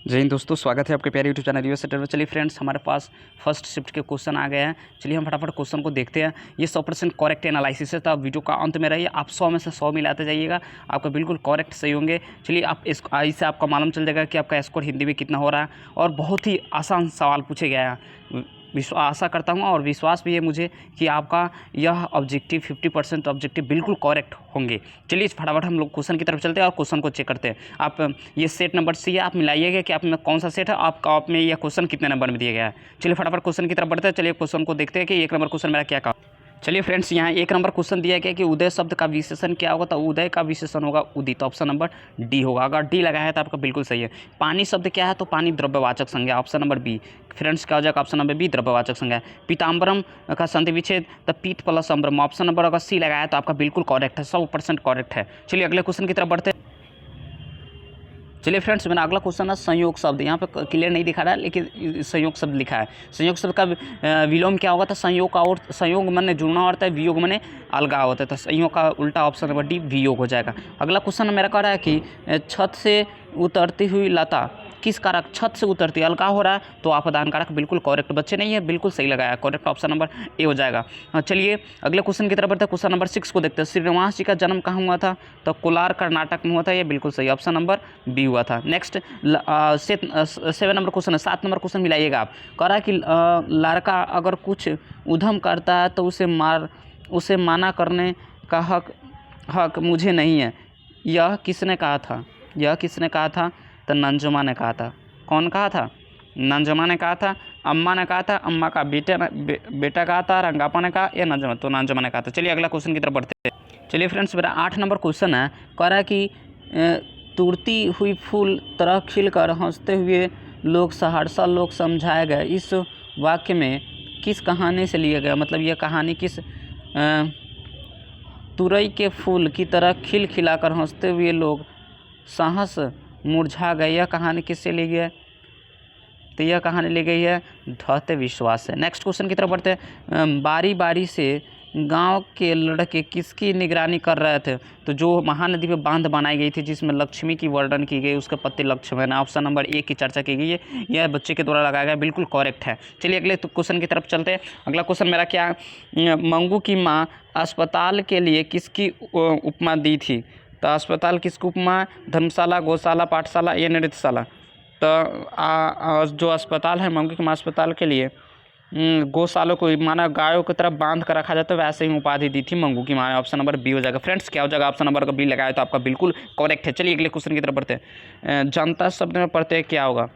जय हिंद दोस्तों, स्वागत है आपके प्यारे यूट्यूब चैनल यूएस सेटर में। चलिए फ्रेंड्स, हमारे पास फर्स्ट शिफ्ट के क्वेश्चन आ गए हैं। चलिए हम फटाफट क्वेश्चन को देखते हैं। ये 100% करेक्ट एनालिसिस है, तो आप वीडियो का अंत में रहिए। आप 100 में से 100 मिलाते जाइएगा, आपका बिल्कुल करेक्ट सही होंगे। चलिए आप इससे आपका मालूम चल जाएगा कि आपका स्कोर हिंदी में कितना हो रहा है। और बहुत ही आसान सवाल पूछे गए हैं। आशा करता हूँ और विश्वास भी है मुझे कि आपका यह ऑब्जेक्टिव 50% ऑब्जेक्टिव बिल्कुल करेक्ट होंगे। चलिए फटाफट हम लोग क्वेश्चन की तरफ चलते हैं और क्वेश्चन को चेक करते हैं। आप ये सेट नंबर सी है, आप मिलाइएगा कि आप में कौन सा सेट है, आपका आप में यह क्वेश्चन कितने नंबर में दिया गया है। चलिए फटाफट क्वेश्चन की तरफ बढ़ते हैं। चलिए क्वेश्चन को देखते हैं कि 1 नंबर क्वेश्चन मेरा क्या कहा। चलिए फ्रेंड्स, यहाँ 1 नंबर क्वेश्चन दिया गया कि उदय शब्द का विशेषण क्या होगा, तो उदय का विशेषण होगा उदित। ऑप्शन नंबर डी होगा। अगर डी लगाया है तो आपका बिल्कुल सही है। पानी शब्द क्या है, तो पानी द्रव्यवाचक संज्ञा। ऑप्शन नंबर बी फ्रेंड्स क्या हो जाएगा, ऑप्शन नंबर बी द्रव्यवाचक संज्ञा। पीताम्बरम का संधि विच्छेद, तो पीत प्लस अम्बरम। ऑप्शन नंबर अगर सी लगाया तो आपका बिल्कुल करेक्ट है, 100% करेक्ट है। चलिए अगले क्वेश्चन की तरफ बढ़ते हैं। चलिए फ्रेंड्स, मेरा अगला क्वेश्चन है संयोग शब्द। यहाँ पे क्लियर नहीं दिखा रहा है, लेकिन संयोग शब्द लिखा है। संयोग शब्द का विलोम क्या होगा, तो संयोग का और संयोग माने जुड़ना होता है, वियोग माने अलगाव होता है। तो संयोग का उल्टा ऑप्शन नंबर डी वियोग हो जाएगा। अगला क्वेश्चन मेरा कह रहा है कि छत से उतरती हुई लता किस कारक, छत से उतरती अलगाव हो रहा है, तो आपदान कारक। बिल्कुल करेक्ट बच्चे नहीं है, बिल्कुल सही लगाया, करेक्ट ऑप्शन नंबर ए हो जाएगा। चलिए अगले क्वेश्चन की तरफ बढ़ते हैं। क्वेश्चन नंबर 6 को देखते हैं। श्रीनिवास जी का जन्म कहाँ हुआ था, तो कोलार कर्नाटक में हुआ था। ये बिल्कुल सही, ऑप्शन नंबर बी हुआ था। नेक्स्ट 7 नंबर क्वेश्चन है। 7 नंबर क्वेश्चन मिलाइएगा आप। कह रहा है कि लड़का अगर कुछ उधम करता है तो उसे माना करने का हक मुझे नहीं है। यह किसने कहा था, यह किसने कहा था, तो नंजुमा ने कहा था। कौन कहा था, नंजुमा ने कहा था, अम्मा ने कहा था, अम्मा का बेटा कहा था, रंगापा ने कहा, या नंजुमा, तो नंजुमा ने कहा था। चलिए अगला क्वेश्चन की तरफ बढ़ते हैं। चलिए फ्रेंड्स, मेरा 8 नंबर क्वेश्चन है। कह रहा है कि तुरती हुई फूल तरह खिलकर हंसते हुए लोग सहरसा लोग समझाए गए। इस वाक्य में किस कहानी से लिया गया, मतलब यह कहानी किस तुरई के फूल की तरह खिलखिलाकर हंसते हुए लोग साहस मुरझा गए, यह कहानी किससे ली गई है, तो यह कहानी ली गई है ढहते विश्वास से। नेक्स्ट क्वेश्चन की तरफ बढ़ते हैं। बारी बारी से गांव के लड़के किसकी निगरानी कर रहे थे, तो जो महानदी पे बांध बनाई गई थी जिसमें लक्ष्मी की वर्णन की गई, उसके पति लक्ष्मण। ऑप्शन नंबर ए की चर्चा की गई है, यह बच्चे के द्वारा लगाया गया, बिल्कुल करेक्ट है। चलिए अगले क्वेश्चन की तरफ चलते हैं। अगला क्वेश्चन मेरा क्या, मंगू की माँ अस्पताल के लिए किसकी उपमा दी थी, तो अस्पताल किसकी उपमा, धर्मशाला, गौशाला, पाठशाला या नृत्यशाला। तो जो अस्पताल है मंगू की माँ अस्पताल के लिए गौशालों को माना गायों की तरफ बांध कर रखा जाता है, वैसे ही उपाधि दी थी मंगू की माँ। ऑप्शन नंबर बी हो जाएगा। फ्रेंड्स क्या हो जाएगा, ऑप्शन नंबर का बी लगाया तो आपका बिल्कुल करेक्ट है। चलिए अगले क्वेश्चन की तरफ बढ़ते हैं। जनता शब्द में प्रत्यय क्या होगा,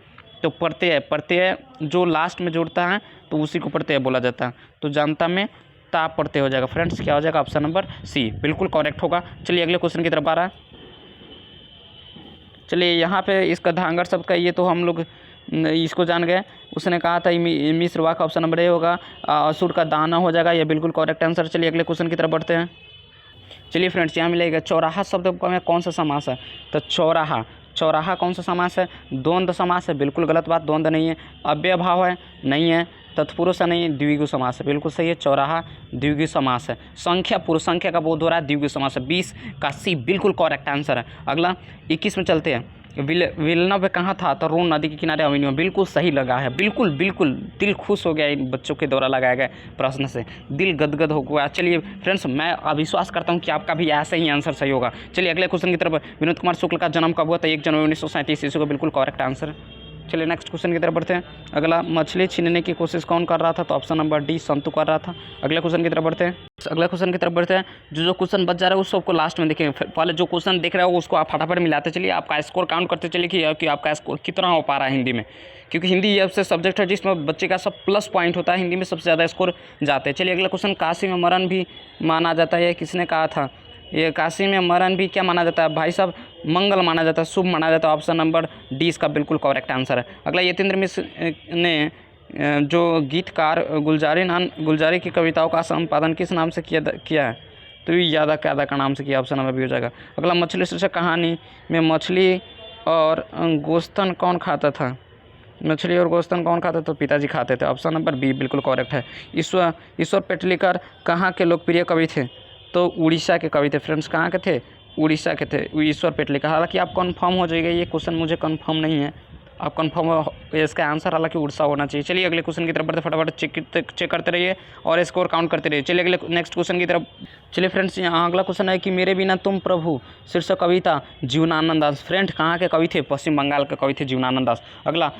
तो प्रत्यय जो लास्ट में जुड़ता है तो उसी को प्रत्यय बोला जाता है। तो जनता में ताप प्रत्यय हो जाएगा। फ्रेंड्स क्या हो जाएगा, ऑप्शन नंबर सी बिल्कुल करेक्ट होगा। चलिए अगले क्वेश्चन की तरफ आ रहा है। चलिए यहाँ पे इसका धांगर शब्द का, ये तो हम लोग इसको जान गए। उसने कहा था मिश्र वाक्य, ऑप्शन नंबर ए होगा। असुर का दाना हो जाएगा, ये बिल्कुल करेक्ट आंसर। चलिए अगले क्वेश्चन की तरफ बढ़ते हैं। चलिए फ्रेंड्स, यहाँ मिलेगा चौराहा शब्द में कौन सा समास है, तो चौराहा कौन सा समास है, द्वंद्व समास है। बिल्कुल गलत बात, द्वंद्व नहीं है। अव्यय भाव है, नहीं है। तत्पुरुष है, नहीं है। द्विगु समास है, बिल्कुल सही है। चौराहा द्विगु समास है। संख्या पुरुष संख्या का बोध हो रहा है, द्विगु समास है। 20 का सी बिल्कुल करेक्ट आंसर है। अगला 21 में चलते हैं। विलनव कहाँ था, तो रोन नदी के किनारे अविनियो, बिल्कुल सही लगा है। बिल्कुल दिल खुश हो गया इन बच्चों के द्वारा लगाया गया प्रश्न से, दिल गदगद हो गया। चलिए फ्रेंड्स, मैं अविश्वास करता हूँ कि आपका भी ऐसे ही आंसर सही होगा। चलिए अगले क्वेश्चन की तरफ। विनोद कुमार शुक्ल का जन्म कब हुआ था, 1 जनवरी 1937 ईस्वी को, बिल्कुल करेक्ट आंसर। चलिए नेक्स्ट क्वेश्चन की तरफ बढ़ते हैं। अगला मछली छीनने की कोशिश कौन कर रहा था, तो ऑप्शन नंबर डी संतु कर रहा था। अगले क्वेश्चन की तरफ बढ़ते हैं। अगले क्वेश्चन की तरफ बढ़ते हैं। जो क्वेश्चन बच जा रहा है उस सबको लास्ट में देखेंगे। पहले जो क्वेश्चन देख रहे हो उसको आप फटाफट मिलाते चलिए। आपका स्कोर काउंट करते चलिए कि आपका स्कोर कितना हो पा रहा है हिंदी में, क्योंकि हिंदी ये ऐसे सब्जेक्ट है जिसमें बच्चे का सब प्लस पॉइंट होता है, हिंदी में सबसे ज़्यादा स्कोर जाते हैं। चलिए अगला क्वेश्चन, काशी में मरण भी माना जाता है, किसने कहा था, ये काशी में मरण भी क्या माना जाता है, भाई साहब मंगल माना जाता है, शुभ माना जाता है। ऑप्शन नंबर डी इसका बिल्कुल करेक्ट आंसर है। अगला यतीन्द्र मिश्र ने जो गीतकार गुलजारी की कविताओं का संपादन किस नाम से किया है, तो ये यादा क्यादा का नाम से किया। ऑप्शन नंबर बी हो जाएगा। अगला मछली शीर्षक कहानी में मछली और गोश्तन कौन खाता था, मछली और गोश्तन कौन खाता, तो पिताजी खाते थे। ऑप्शन नंबर बी बिल्कुल करेक्ट है। ईश्वर पेटलिकर कहाँ के लोकप्रिय कवि थे, तो उड़ीसा के कवि थे। फ्रेंड्स कहाँ के थे, उड़ीसा के थे ईश्वर पेटलिकर। हालांकि आप कंफर्म हो जाइएगा, ये क्वेश्चन मुझे कंफर्म नहीं है, आप कंफर्म हो, इसका आंसर हालांकि उड़सा होना चाहिए। चलिए अगले क्वेश्चन की तरफ बढ़ते, फटाफट चेक करते रहिए और स्कोर काउंट करते रहिए। चलिए अगले नेक्स्ट क्वेश्चन की तरफ। चलिए फ्रेंड्स, यहाँ अगला क्वेश्चन है कि मेरे बिना तुम प्रभु शीर्षक कविता जीवनानंद दास। फ्रेंड कहाँ के कवि थे? पश्चिम बंगाल के कवि थे जीवनानंद दास। अगला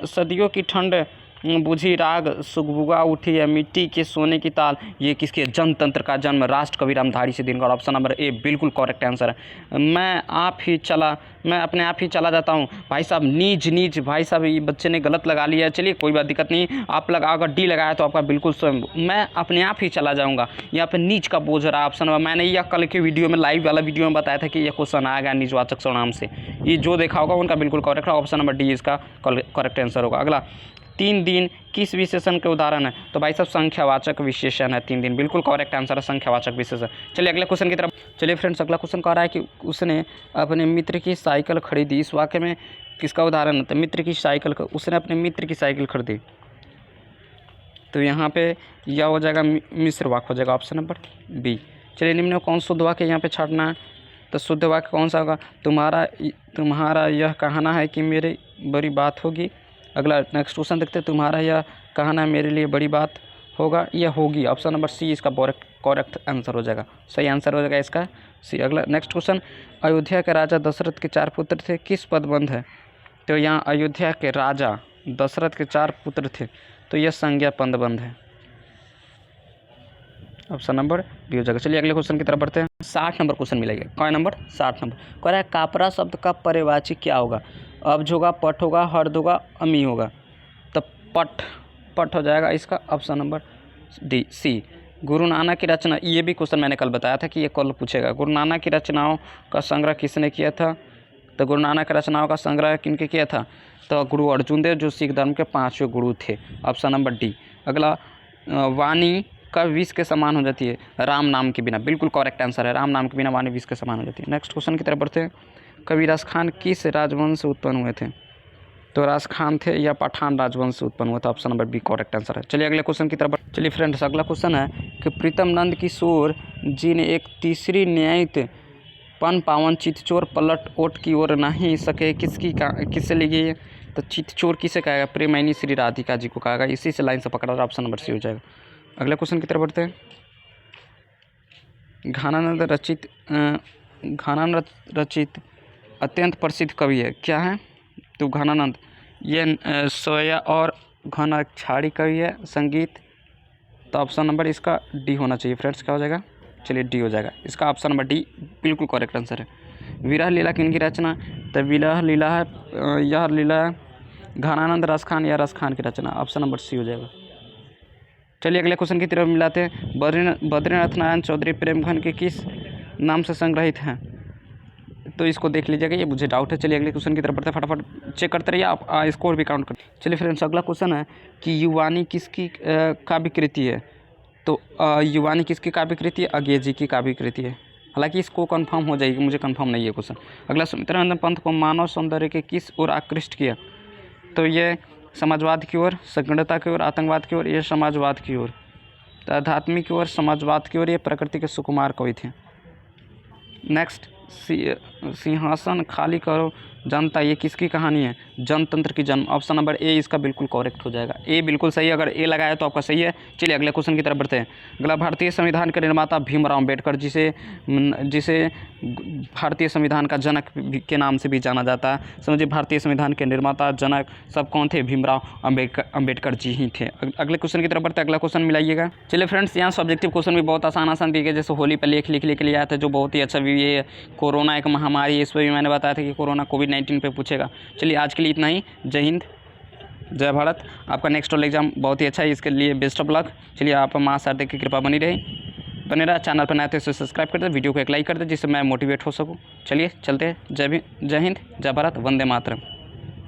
सदियों की ठंड बुझी राग सुगबुगा उठी है मिट्टी के सोने की ताल, ये किसके? जनतंत्र का जन्म राष्ट्र कवि रामधारी से दिनकर। ऑप्शन नंबर ए बिल्कुल करेक्ट आंसर है। मैं अपने आप ही चला जाता हूँ। भाई साहब नीज भाई साहब ये बच्चे ने गलत लगा लिया है। चलिए कोई बात दिक्कत नहीं, आप अगर डी लगाया तो आपका बिल्कुल स्वयं। मैं अपने आप ही चला जाऊँगा, यहाँ पे नीच का बोझ रहा ऑप्शन नंबर। मैंने यह कल के वीडियो में लाइव वाला वीडियो में बताया था कि यह क्वेश्चन आएगा निजवाचक सर्वनाम से। ये जो देखा होगा उनका बिल्कुल करेक्ट है। ऑप्शन नंबर डी इसका करेक्ट आंसर होगा। अगला 3 दिन किस विशेषण के उदाहरण है? तो भाई साहब संख्यावाचक विशेषण है 3 दिन, बिल्कुल करेक्ट आंसर है संख्यावाचक विशेषण। चलिए अगले क्वेश्चन की तरफ। चलिए फ्रेंड्स, अगला क्वेश्चन कह रहा है कि उसने अपने मित्र की साइकिल खरीदी। इस वाक्य में किसका उदाहरण है? तो मित्र की साइकिल, उसने अपने मित्र की साइकिल खरीदी, तो यहाँ पे यह हो जाएगा मिश्र वाक्य हो जाएगा। Option number B. चलिए निम्न में कौन शुद्ध वाक्य यहाँ पे छाटना है? तो शुद्ध वाक्य कौन सा होगा? तुम्हारा यह कहना है कि मेरी बड़ी बात होगी। अगला नेक्स्ट क्वेश्चन देखते हैं। तुम्हारा यह कहना मेरे लिए बड़ी बात होगा या होगी। ऑप्शन नंबर सी इसका करेक्ट आंसर हो जाएगा, सही आंसर हो जाएगा इसका सी। अगला नेक्स्ट क्वेश्चन। अयोध्या के राजा दशरथ के 4 पुत्र थे, किस पदबंध है? तो यहाँ अयोध्या के राजा दशरथ के 4 पुत्र थे, तो यह संज्ञा पदबंध है। ऑप्शन नंबर बी हो जाएगा। चलिए अगले क्वेश्चन की तरफ बढ़ते हैं। 60 नंबर क्वेश्चन मिलेगा। कौन नंबर? 60 नंबर। कह रहा है कापरा शब्द का पर्यायवाची क्या होगा? अब्ज होगा, पट होगा, हर्द होगा, अमी होगा। तो पट हो जाएगा इसका। Option number D C. Guru Nanak की रचना, ये भी क्वेश्चन मैंने कल बताया था कि ये कल पूछेगा। गुरु नानक की रचनाओं का संग्रह किसने किया था? तो गुरु नानक की रचनाओं का संग्रह किनके किया था? तो गुरु अर्जुन देव, जो सिख धर्म के 5वें गुरु थे। Option number D. अगला वाणी कब विष के समान हो जाती है? राम नाम के बिना, बिल्कुल करेक्ट आंसर है। राम नाम के बिना वाणी विष के समान हो जाती है। नेक्स्ट क्वेश्चन की तरफ बढ़ते हैं। कबीरदास खान किस राजवंश से उत्पन्न हुए थे? तो राज खान थे या पठान राजवंश से उत्पन्न हुआ था। Option number B correct answer है। चलिए अगले क्वेश्चन की तरफ। चलिए फ्रेंड्स, अगला क्वेश्चन है कि प्रीतम नंद किशोर जी ने एक तीसरी न्यायित पन पावन चितचोर पलट ओट की ओर नहीं सके, किससे लिखी है? तो चितचोर किसे कहेगा? प्रेमैनी श्री राधिका जी को कहेगा। इसी से लाइन से पकड़ा। ऑप्शन नंबर सी हो जाएगा। अगले क्वेश्चन की तरफ बढ़ते हैं। घनानंद रचित अत्यंत प्रसिद्ध कवि है, क्या है? तो घनानंद ये सोया और घनाक्षारी कवि है संगीत। तो ऑप्शन नंबर इसका डी होना चाहिए फ्रेंड्स। क्या हो जाएगा? चलिए डी हो जाएगा इसका। ऑप्शन नंबर डी बिल्कुल करेक्ट आंसर है। विरह लीला किनकी रचना? तो विरह लीला है, यह लीला है घनानंद रस खान या रस खान की रचना। ऑप्शन नंबर सी हो जाएगा। चलिए अगले क्वेश्चन की तरफ मिलाते हैं। बद्रीनाथ नारायण चौधरी प्रेमघन के किस नाम से संग्रहित हैं? तो इसको देख लीजिएगा, ये मुझे डाउट है। चलिए अगले क्वेश्चन की तरफ बढ़ते हैं। फटाफट चेक करते रहिए, आप स्कोर भी काउंट करते। चलिए फ्रेंड्स, अगला क्वेश्चन है कि युवानी किसकी काव्य कृति है? तो युवानी किसकी काव्य कृति है? अंग्रेजी की काव्य कृति है। हालांकि इसको कंफर्म हो जाएगी, मुझे कंफर्म नहीं है क्वेश्चन। अगला, सुमित्रानंद पंत को मानव सौंदर्य के किस ओर आकृष्ट किया? तो ये समाजवाद की ओर, संगणता की ओर, आतंकवाद की ओर, ये समाजवाद की ओर। तो आध्यात्मिक की ओर, समाजवाद की ओर, ये प्रकृति के सुकुमार कवि थे। नेक्स्ट, सिंहासन खाली करो जनता, ये किसकी कहानी है? जनतंत्र की जन्म। ऑप्शन नंबर ए इसका बिल्कुल करेक्ट हो जाएगा। ए बिल्कुल सही है, अगर ए लगाया तो आपका सही है। चलिए अगले क्वेश्चन की तरफ बढ़ते हैं। अगला, भारतीय संविधान के निर्माता भीमराव अम्बेडकर, जिसे भारतीय संविधान का जनक के नाम से भी जाना जाता है। समझिए, भारतीय संविधान के निर्माता, जनक सब कौन थे? भीमराव अम्बेडकर जी ही थे। अगले क्वेश्चन की तरफ बढ़ते हैं। अगला क्वेश्चन मिलाइएगा। चलिए फ्रेंड्स, यहाँ सब्जेक्टिव क्वेश्चन भी बहुत आसान दिए गए, जैसे होली पर लिख के लिए आया था, जो बहुत ही अच्छा भी। ये कोरोना एक महामारी है, इस पर भी मैंने बताया था कि कोरोना कोविड-19 पे पूछेगा। चलिए आज के लिए इतना ही। जय हिंद, जय भारत। आपका नेक्स्ट वाला एग्जाम बहुत ही अच्छा है, इसके लिए बेस्ट ऑफ लक। चलिए, आप माँ शारदा की कृपा बनी रहा। चैनल पर नए थे तो सब्सक्राइब कर दे, वीडियो को एक लाइक कर दे, जिससे मैं मोटिवेट हो सकूँ। चलिए चलते हैं। जय हिंद, जय भारत, वंदे मातरम।